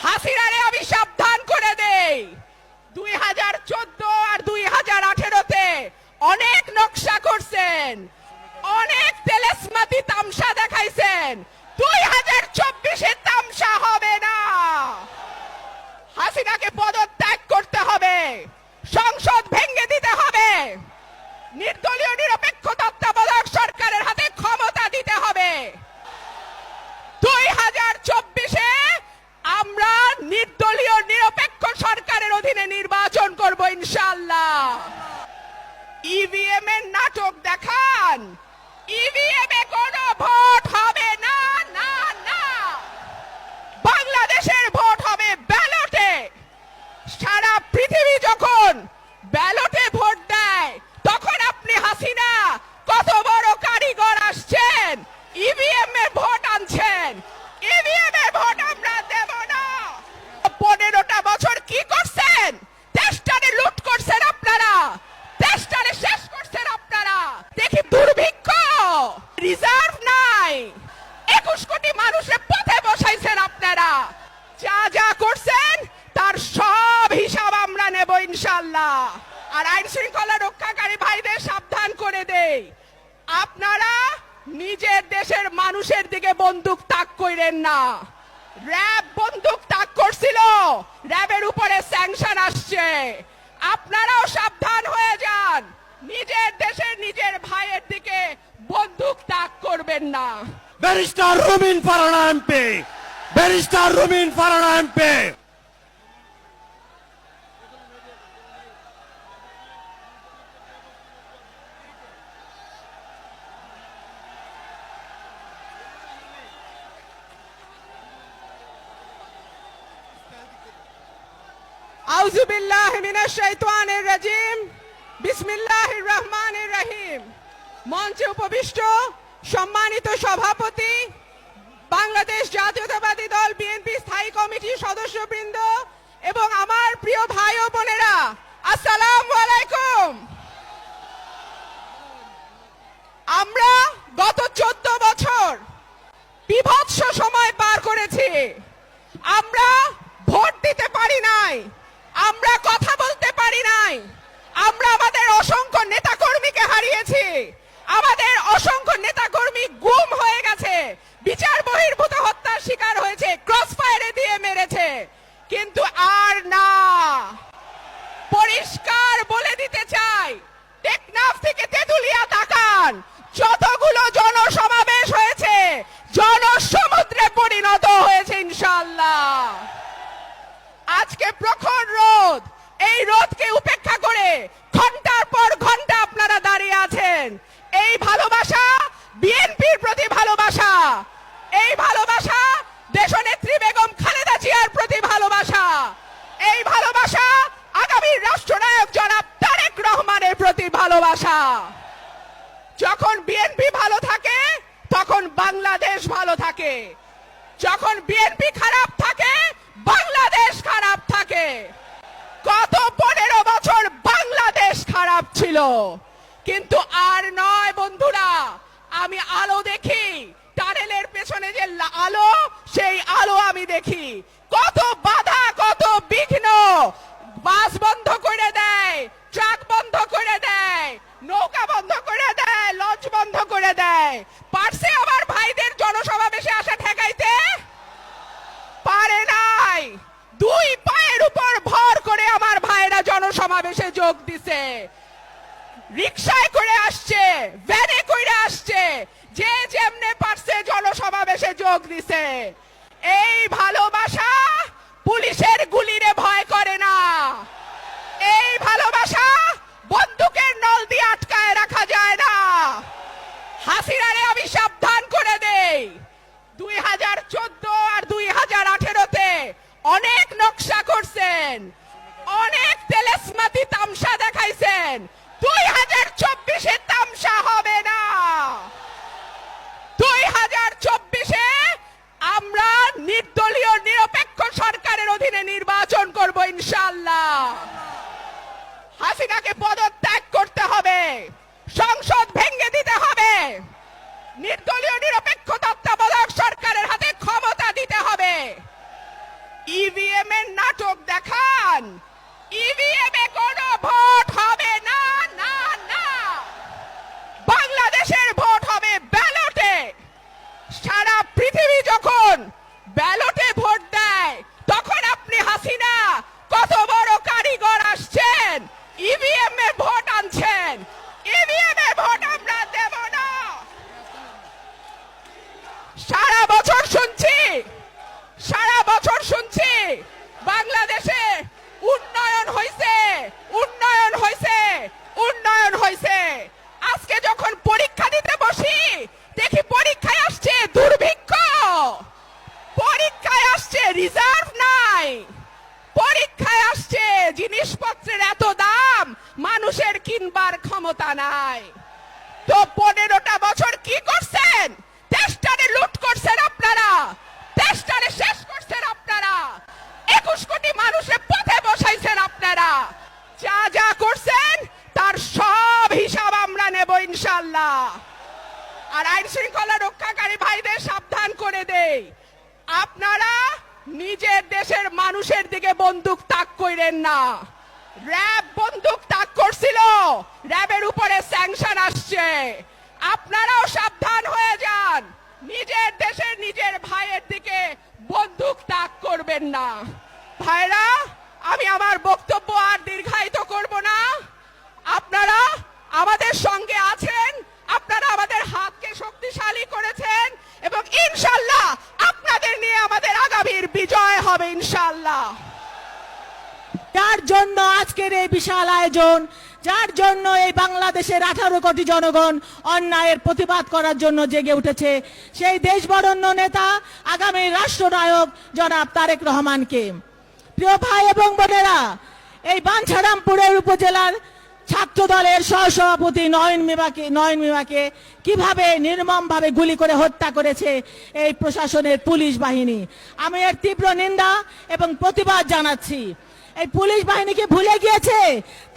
হাসিনারে আমি সাবধান করে দেই, 2014 আর 2018-তে অনেক নকশা করছেন, অনেক তেলেসমাতি তামসা দেখাইছেন। 2024-এ তামসা হবে না। হাসিনাকে পদত্যাগ করতে হবে, সংসদ ভেঙে দিতে হবে, নির্দলীয় নিরপেক্ষ তত্ত্বাবধায়ক সরকারের হাতে ক্ষমতা দিতে হবে। 2024-এ আমরা নির্দলীয় নিরপেক্ষ সরকারের অধীনে নির্বাচন করব ইনশাআল্লাহ। ইভিএম এর নাটক দেখান, ইভিএম এ কোনো ভোট হবে না, না না। বাংলাদেশের ভোট হবে ব্যালটে। সারা পৃথিবী যখন ব্যালটে ভোট দেয়, তখন আপনি হাসিনা কত বড় কারিগর আসছেন, ইভিএম এর ভোট আনছেন। ইভিএম এর ভোট আমরা দেব না। 15টা বছর কি করছেন? দেশটারে লুট করছেন আপনারা, দেশটারে শেষ করছেন আপনারা। দেখি দুর্ভিক্ষ, রিজার্ভ নাই, 21 কোটি মানুষের পথে বসাইছেন আপনারা। যা যা করছেন তার সব হিসাব আমরা নেব ইনশাআল্লাহ। আর আইন শৃঙ্খলা রক্ষাকারী ভাইদের সাবধান করে দেই, আপনারা নিজের দেশের মানুষের দিকে বন্দুক তাক কইরেন না। র‍্যাব বন্দুক তাক করছিল, র‍্যাবের উপরে স্যাংশন আসছে। আপনারাও সাবধান হয়ে যান, নিজের দেশের নিজের ভাইয়ের দিকে বন্দুক তাক করবেন না। ব্যারিস্টার রুমিন ফারহানা এমপি, ব্যারিস্টার রুমিন ফারহানা এমপি। আউযু বিল্লাহি মিনাশ শাইতানির রাজিম, বিসমিল্লাহির রহমানির রহিম। মঞ্চে উপবিষ্ট সম্মানিত সভাপতি, বাংলাদেশ জাতীয়তাবাদী দল বিএনপি স্থায়ী কমিটির সদস্যবৃন্দ এবং আমার প্রিয় ভাই ও বোনেরা, আসসালামু আলাইকুম। আমরা গত 14 বছর বিভৎস সময় পার করেছি। আমরা ভোট দিতে পারি নাই, আমরা কথা বলতে পারি নাই, আমরা আমাদের অসংখ্য নেতাকর্মীকে হারিয়েছি, আমাদের অসংখ্য নেতাকর্মী গুম হয়ে গেছে, বিচার বহির্ভূত হত্যার শিকার হয়েছে, ক্রস ফায়ারে দিয়ে মেরেছে। কিন্তু আর না, পরিষ্কার বলে দিতে চাই, টেকনাফ থেকে তেতুলিয়া তাকান, যতগুলো জনসমাবেশ হয়েছে জনসমুদ্রে পরিণত হয়েছে ইনশাআল্লাহ। আজকে প্রখর রোদ, এই রোদকে উপেক্ষা করে ঘন্টার পর ঘন্টা আপনারা দাঁড়িয়ে আছেন। এই ভালোবাসা বিএনপির প্রতি ভালোবাসা, এই ভালোবাসা দেশনেত্রী বেগম খালেদা জিয়ার প্রতি ভালোবাসা, এই ভালোবাসা আগামী রাষ্ট্রনায়ক জনাব তারেক রহমানের প্রতি ভালোবাসা। যখন বিএনপি ভালো থাকে তখন বাংলাদেশ ভালো থাকে, যখন বিএনপি খারাপ থাকে বাংলাদেশ খারাপ থাকে। গত 15 বছর বাংলাদেশ খারাপ ছিল, কিন্তু আর নয় বন্ধুরা। আমি আলো দেখি, টানেলের পেছনে যে আলো, সেই আলো আমি দেখি। কত বাধা, কত বিঘ্ন, বাস বন্ধ করে দেয়, ট্রাক বন্ধ করে দেয়, নৌকা বন্ধ করে দেয়, লঞ্চ বন্ধ করে দেয়। পারছে আমার ভাইদের জনসমাবেশে আসা ঠেকাইতে? পারে নাই। 2 পায়ের উপর ভর করে আমার ভাইরা জনসমাবেশে যোগ দিছে, রিকশায় করে আসছে, ভ্যানে করে আসছে, যে যেমনে পারছে জনসমাবেশে যোগ দিছে। এই ভালোবাসা পুলিশের গুলিরে ভয় করে না, এই ভালোবাসা বন্দুকের নল দিয়ে আটকায় রাখা যায় না। হাসিনারে আমি সাবধান করে দেই, 2014 আর 2018-তে অনেক নকশা করছেন, অনেক তেলেসমাতি তামসা দেখাইছেন। 2024-এ তামসা হবে না। 2024-এ আমরা নির্দলীয় নিরপেক্ষ সরকারের অধীনে নির্বাচন করব ইনশাআল্লাহ। হাসিনাকে পদত্যাগ করতে হবে, সংসদ ভেঙে দিতে হবে, নির্দলীয় নিরপেক্ষ তত্ত্বাবধায়ক সরকারের হাতে ক্ষমতা দিতে হবে। ইভিএম এর নাটক দেখান। ইভিএম এ কোনো ভোট হবে না, না না। বাংলাদেশের ভোট হবে ব্যালটে। সারা পৃথিবী যখন ব্যালটে ভোট দেয়, তখন আপনি হাসিনা কত বড় কারিগর আসছেন, ইভিএম এ ভোট আনছেন। ইভিএম এ ভোট আমরা দেব না। সারা বছর শুনছি বাংলাদেশে উন্নয়ন হয়েছে, উন্নয়ন হয়েছে, উন্নয়ন হয়েছে। আজকে যখন পরীক্ষা দিতে বসি, দেখি পরীক্ষায় আসছে দুর্ভিক্ষ, পরীক্ষায় আসছে রিজার্ভ নাই, পরীক্ষায় আসছে জিনিসপত্রের এত দাম মানুষের কিনবার ক্ষমতা নাই। তো 15টা বছর কি করছেন? দেশটারে লুট করছেন আপনারা, দেশটারে শেষ করছেন আপনারা, 21 কোটি মানুষের পথে বসাইছেন আপনারা। যা যা করছেন তার সব হিসাব আমরা নেব ইনশাআল্লাহ। আর আইন শৃঙ্খলা রক্ষাকারী ভাইদের সাবধান করে দেই, আপনারা নিজের দেশের মানুষের দিকে বন্দুক তাক কইরেন না। র্যাব বন্দুক তাক করছিল, র্যাবের উপরে স্যাংশন আসছে। আপনারাও সাবধান হয়ে যান, নিজের দেশের নিজের ভাইয়ের দিকে বন্দুক তাক করবেন না। ভাইরা, আমি আমার বক্তব্য আর দীর্ঘায়িত করব না। আপনারা আমাদের সঙ্গে আছেন, আপনারা আমাদের হাতকে শক্তিশালী করেছেন এবং ইনশাআল্লাহ আপনাদের নিয়ে আমাদের আগামীর বিজয় হবে ইনশাআল্লাহ। যার জন্য আজকের এই বিশাল আয়োজন, যার জন্য এই বাংলাদেশের 18 কোটি জনগণ অন্যায়ের প্রতিবাদ করার জন্য জেগে উঠেছে, সেই দেশবরেণ্য নেতা আগামী রাষ্ট্রনায়ক জনাব তারেক রহমানকে। প্রিয় ভাই এবং বোনেরা, এই বাঞ্ছারামপুরের উপজেলার ছাত্র দলের সহসভাপতি নয়ন মিমাকে কিভাবে নির্মমভাবে গুলি করে হত্যা করেছে এই প্রশাসনের পুলিশ বাহিনী, আমি এর তীব্র নিন্দা এবং প্রতিবাদ জানাচ্ছি। এই পুলিশ বাহিনীকে ভুলে গিয়েছে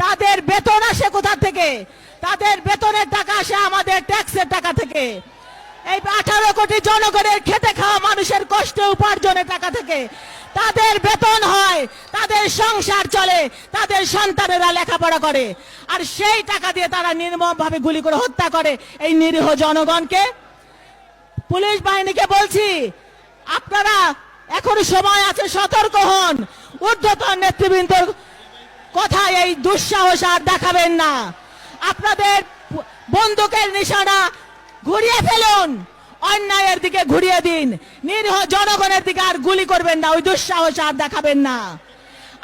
তাদের বেতন আসে কোথা থেকে? তাদের বেতনের টাকা আসে আমাদের ট্যাক্সের টাকা থেকে। এই 18 কোটি জনগণের খেটে খাওয়া মানুষের কষ্টে উপার্জনের টাকা থেকে তাদের বেতন হয়, তাদের সংসার চলে, তাদের সন্তানেরা লেখাপড়া করে, আর সেই টাকা দিয়ে তারা নির্মমভাবে গুলি করে হত্যা করে এই নিরীহ জনগণকে। পুলিশ বাহিনীকে বলছি, আপনারা এখনো সময় আছে, সতর্ক হন। ঊর্ধ্বতন নেতৃবৃন্দর কথায় এই দুঃসাহস আর দেখাবেন না। আপনাদের বন্দুকের নিশানা ঘুরিয়ে ফেলুন, অন্যায়ের দিকে ঘুরিয়ে দিন, নিরীহ জনগণের দিকে আর গুলি করবেন না, ওই দুঃসাহস আর দেখাবেন না।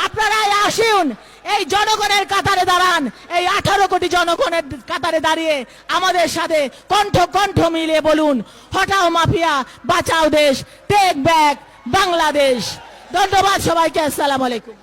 আপনারা আসুন, এই জনগণের কাতারে দাঁড়ান, এই 18 কোটি জনগণের কাতারে দাঁড়িয়ে আমাদের সাথে কণ্ঠ মিলিয়ে বলুন, হটাও মাফিয়া, বাঁচাও দেশ, টেক ব্যাক বাংলাদেশ। ধন্যবাদ সবাইকে, আসসালামু আলাইকুম।